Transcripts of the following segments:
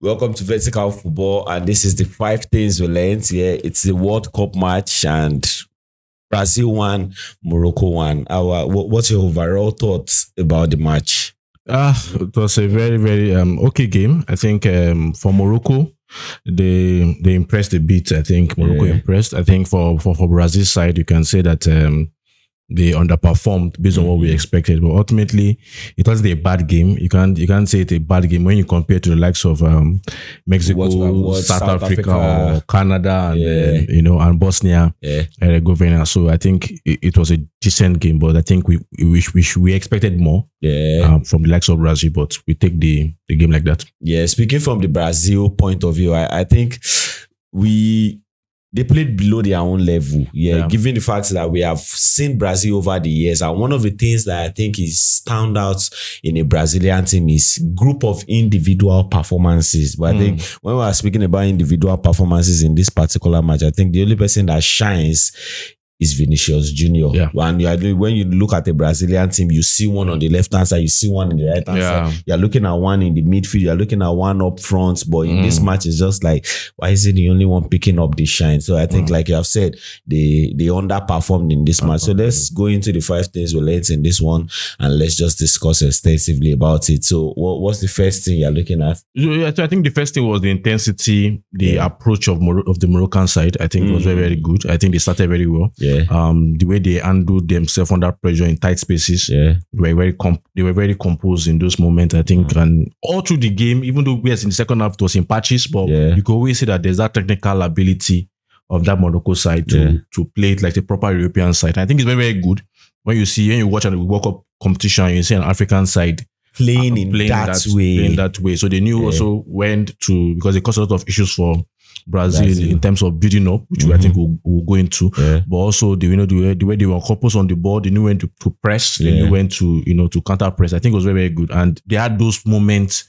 Welcome to Vertical Football, and this is the five things we learned. Yeah, it's the World Cup match, and Brazil won, Morocco won. What's your overall thoughts about the match? It was a very, very okay game. I think for Morocco, they impressed a bit. I think Morocco impressed. I think for Brazil's side, you can say that they underperformed based on what we expected. But ultimately, it wasn't a bad game. You can't say it's a bad game when you compare to the likes of Mexico, South Africa, or Canada, and and Bosnia, Herzegovina. So I think it was a decent game, but I think we expected more from the likes of Brazil, but we take the game like that. Yeah, speaking from the Brazil point of view, I think they played below their own level. Given the fact that we have seen Brazil over the years. And one of the things that I think is stand out in a Brazilian team is group of individual performances. But I think when we are speaking about individual performances in this particular match, I think the only person that shines is Vinícius Júnior. Yeah. And when you look at the Brazilian team, you see one on the left-hand side, you see one on the right-hand side. You're looking at one in the midfield, you're looking at one up front. But in this match, it's just like, why is he the only one picking up the shine? So I think, like you have said, they underperformed in this match. So let's go into the five things we learned in this one, and let's just discuss extensively about it. So what's the first thing you're looking at? Yeah, I think the first thing was the intensity, the approach of the Moroccan side. I think it was very, very good. I think they started very well. The way they handled themselves under pressure in tight spaces, they were very composed in those moments. I think, and all through the game, even though in the second half it was in patches, but you could always see that there's that technical ability of that Morocco side to play it like the proper European side. And I think it's very, very good when you watch the World Cup competition, you see an African side playing that way. So they knew also went to, because it caused a lot of issues for Brazil in terms of building up, which I think we'll go into. But also the way they were composed on the ball, they knew when to press, they knew when to counter press. I think it was very, very good, and they had those moments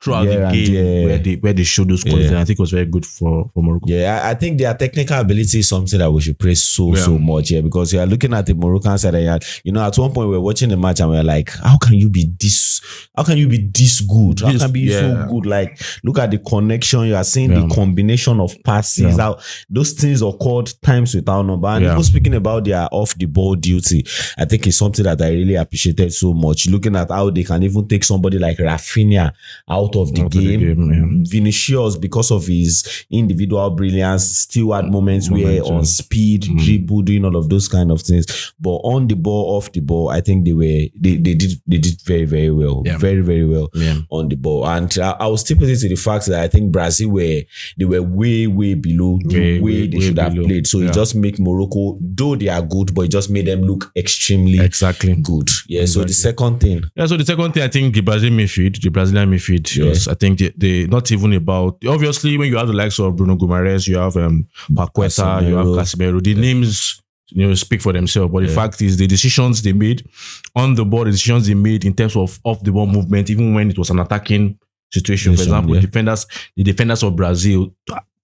throughout the game where they showed those qualities. And I think it was very good for Morocco. I think their technical ability is something that we should praise so much. Because you are looking at the Moroccan side, and at one point we were watching the match and we were like, how can you be this good? How can you be so good? Like, look at the connection. You are seeing the combination of passes. How those things occurred times without number. And even speaking about their off the ball duty, I think it's something that I really appreciated so much. Looking at how they can even take somebody like Rafinha out of the game. Vinicius, because of his individual brilliance, still had moments where on speed, dribble, doing all of those kind of things. But on the ball, off the ball, I think they did very, very well. Very, very well on the ball. And I will still put it to the fact that I think Brazil were way, way below the way they should have played. So it just make Morocco, though they are good, but it just made them look extremely good. So the second thing. So the second thing, I think the Brazilian midfield, because I think they not even about, obviously when you have the likes of Bruno Guimaraes, you have Paqueta, you have Casemiro, the names speak for themselves, but the fact is the decisions they made on the ball, the decisions they made in terms of off the ball movement, even when it was an attacking situation, for example, the defenders of Brazil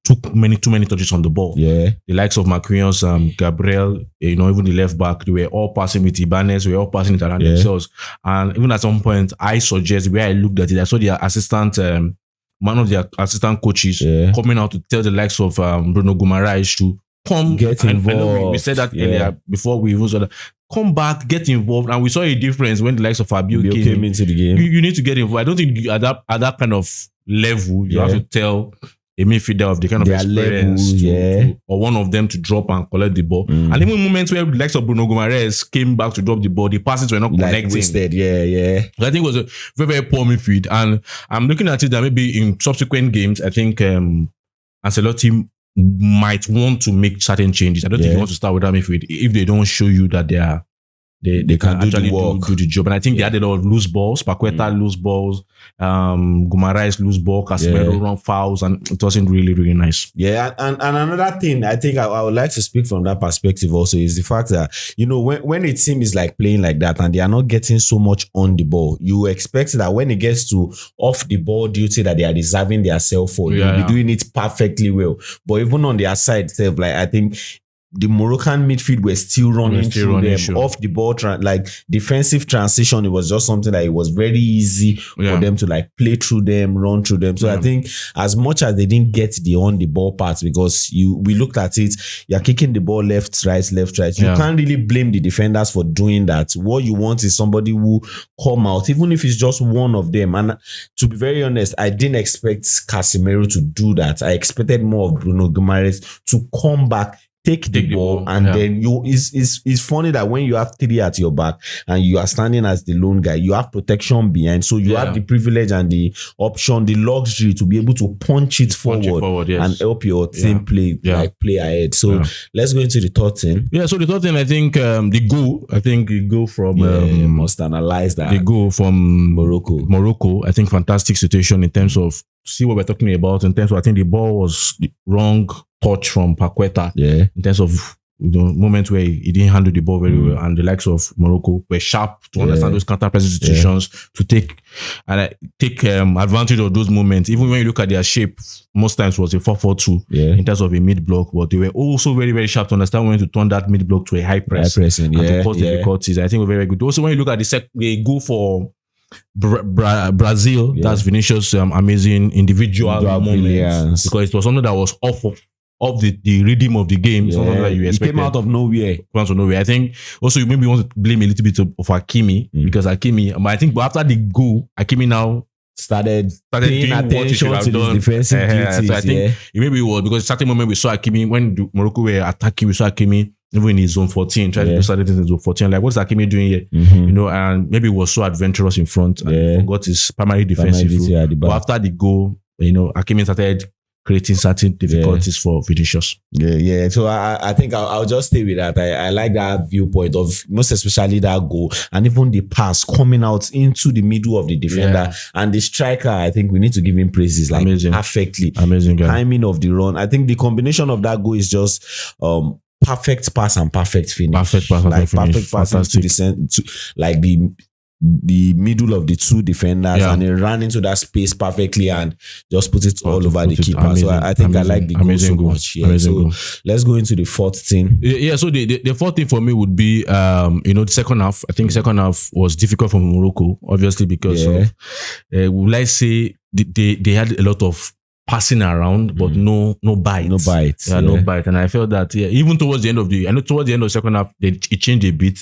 took too many touches on the ball. The likes of Marquinhos, Gabriel, even the left back, they were all passing with Ibanez, they were all passing it around themselves. And even at some point, I suggest, where I looked at it, I saw their assistant, one of their assistant coaches coming out to tell the likes of Bruno Guimaraes to come get involved. We said that earlier before we even saw that. Come back, get involved, and we saw a difference when the likes of Fabio came into the game. You need to get involved. I don't think at that kind of level you have to tell a midfielder of the kind of their experience level, or one of them to drop and collect the ball. And even moments where the likes of Bruno Guimaraes came back to drop the ball, the passes were not connecting. Wasted. So I think it was a very, very poor midfield. And I'm looking at it that maybe in subsequent games, I think Ancelotti might want to make certain changes. I don't think he wants to start with that midfield if they don't show you that they can actually do the job. And I think they had a lot of loose balls. Paqueta loose balls, Guimaraes loose ball, Casemiro run fouls, and it wasn't really, really nice. And another thing I think I would like to speak from that perspective also is the fact that, when a team is like playing like that and they are not getting so much on the ball, you expect that when it gets to off the ball duty that they are reserving themselves for, they'll be doing it perfectly well. But even on their side, I think the Moroccan midfield were still running through them. Sure. Off the ball, like defensive transition, it was just something that it was very easy for them to like play through them, run through them. So I think as much as they didn't get the on the ball part, because we looked at it, you're kicking the ball left, right. You can't really blame the defenders for doing that. What you want is somebody who come out, even if it's just one of them. And to be very honest, I didn't expect Casemiro to do that. I expected more of Bruno Guimaraes to come back, take the ball, and then it's funny that when you have three at your back and you are standing as the lone guy, you have protection behind, so you have the privilege and the option, the luxury to be able to punch it forward and help your team play ahead. So let's go into the third thing. So the third thing, I think the goal from must analyze that. The goal from Morocco, I think fantastic situation in terms of see what we're talking about, in terms of I think the ball was the wrong touch from Paqueta in terms of moments where he didn't handle the ball very well, and the likes of Morocco were sharp to understand those counter-pressing situations to take advantage of those moments. Even when you look at their shape, most times was a 4-4-2 in terms of a mid-block, but they were also very, very sharp to understand when to turn that mid-block to a high pressing and to cause difficulties. I think we're very good. Also, when you look at the goal for Brazil, that's Vinicius' amazing individual moments, because it was something that was off the rhythm of the game. Something that you expected. It came out of nowhere. I think also you maybe want to blame a little bit of Hakimi, because Hakimi, but I think after the goal, Hakimi now started paying attention to his defensive duties. So I think maybe it was because at a certain moment we saw Hakimi, when Morocco were attacking, we saw Hakimi even in his zone 14, trying to do certain things in zone 14. Like, what's Hakimi doing here? And maybe he was so adventurous in front and forgot his primary defensive role. But after the goal, Hakimi started creating certain difficulties for Vinicius. So I think I'll just stay with that. I like that viewpoint of most especially that goal, and even the pass coming out into the middle of the defender and the striker. I think we need to give him praises, like amazing. Perfectly. Amazing guy. Timing of the run. I think the combination of that goal is just perfect pass and perfect finish. Perfect pass into the middle of the two defenders, and he ran into that space perfectly and just put it all over the keeper. Amazing, so I think I like the goal so much. So let's go into the fourth thing. So the fourth thing for me would be the second half. I think second half was difficult for Morocco, obviously, because of let's say they had a lot of passing around, but no bite. No bite. No bite. And I felt that even towards the end of the second half, it changed a bit.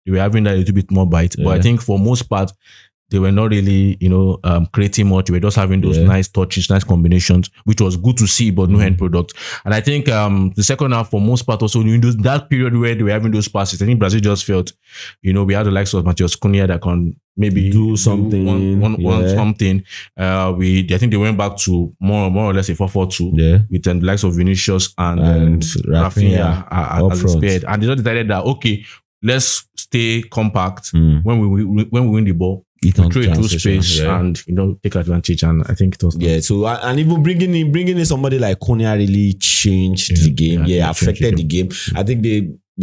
They were having that a little bit more bite. But I think for most part, they were not really, creating much. They were just having those nice touches, nice combinations, which was good to see, but no end product. And I think the second half, for most part, also in that period where they were having those passes, I think Brazil just felt, we had the likes of Matheus Cunha that can maybe do something. Something. I think they went back to more or less a 4-4-2 with the likes of Vinicius and Rafinha as a spared. And they just decided that, okay, let's stay compact when we win the ball. Create through space and take advantage, and I think it was So and even bringing in somebody like Cunha really changed the game. Affected the game. I think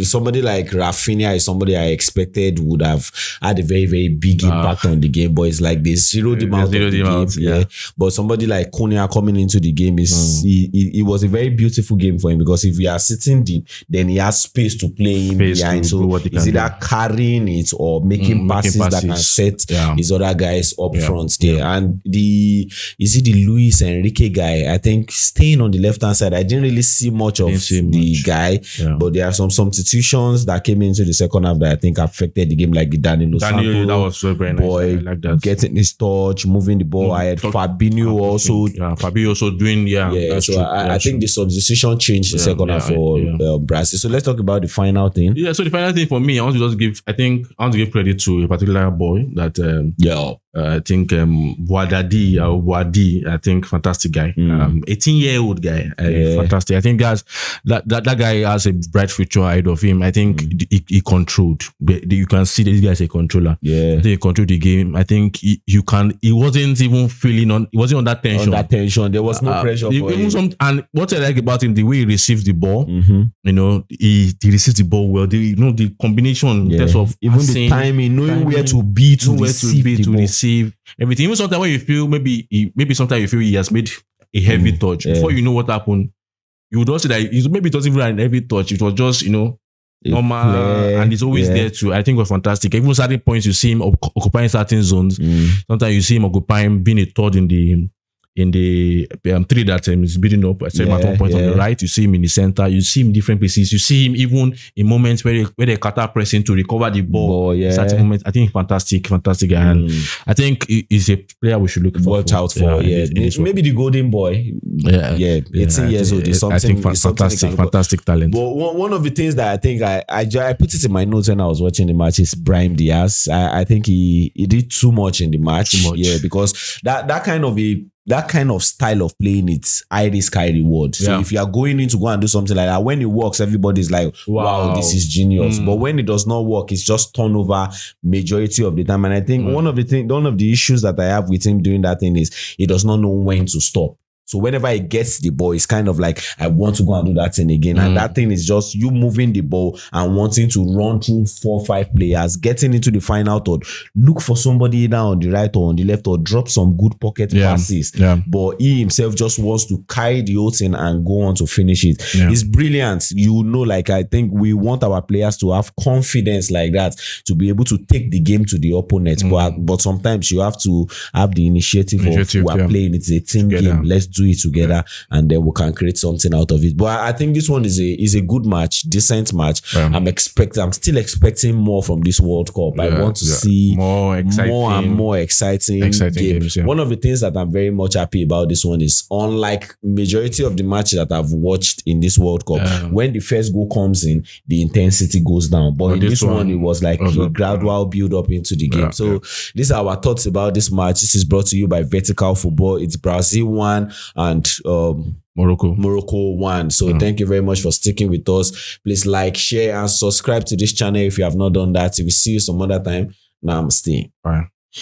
somebody like Rafinha is somebody I expected would have had a very, very big impact on the game, but it's like they zeroed him out of the game. But somebody like Cunha coming into the game it was a very beautiful game for him, because if we are sitting deep, then he has space to play him behind. So is either carrying it or making passes that can set his other guys up front there. And the Luis Enrique guy, I think staying on the left hand side, I didn't really see much of the guy, but there are some substitutions that came into the second half that I think affected the game, like the Danilo Santos, that was so very nice. Boy, like that. Getting his touch, moving the ball ahead. Fabinho also doing so I think the substitution changed the second half for Brazil. So let's talk about the final thing. So the final thing for me, I want to give credit to a particular boy that I think Wadi, I think fantastic guy. 18-year-old guy, fantastic. I think that guy has a bright future ahead of him. I think he controlled. You can see that this guy is a controller. I think he controlled the game. I think he wasn't even feeling he wasn't on that tension. There was no pressure for him. And what I like about him, the way he received the ball, he received the ball well. The combination in terms of even the timing, knowing where to be to receive everything. Even sometimes when you feel maybe sometimes you feel he has made a heavy touch, before you know what happened, you would also say that maybe it wasn't even an heavy touch. It was just, normal, and he's always there too. I think it was fantastic. Even certain points, you see him occupying certain zones. Sometimes you see him occupying, being a third in the three that is beating up. I said at one point on the right, you see him in the center. You see him in different places. You see him even in moments where they counter pressing to recover the ball. Certain moments, I think fantastic, and I think he's a player we should watch out for. Maybe the golden boy. 18 years old. I think fantastic talent. But one of the things that I think I put it in my notes when I was watching the match is Brahim Diaz. I think he did too much in the match. Yeah, because that kind of style of playing, it's high risk, high reward. So if you are going in to go and do something like that, when it works, everybody's like, wow, this is genius. But when it does not work, it's just turnover majority of the time. And I think one of the issues that I have with him doing that thing is he does not know when to stop. So whenever he gets the ball, it's kind of like, I want to go and do that thing again. And that thing is just you moving the ball and wanting to run through 4 or 5 players, getting into the final third. Look for somebody either on the right or on the left, or drop some good pocket passes. But he himself just wants to carry the whole thing and go on to finish it. It's brilliant. I think we want our players to have confidence like that, to be able to take the game to the opponent. But sometimes you have to have the initiative of we're playing. It's a team game. Let's do it together, and then we can create something out of it. But I think this one is a good match, decent match. I'm still expecting more from this World Cup. I want to see more and more exciting games. One of the things that I'm very much happy about this one is, unlike majority of the matches that I've watched in this World Cup, when the first goal comes in, the intensity goes down. But in this one, it was like a gradual build up into the game. So these are our thoughts about this match. This is brought to you by Vertical Football. It's Brazil 1 and Morocco 1. So thank you very much for sticking with us. Please like, share, and subscribe to this channel if you have not done that. We will see you some other time. Namaste. Bye.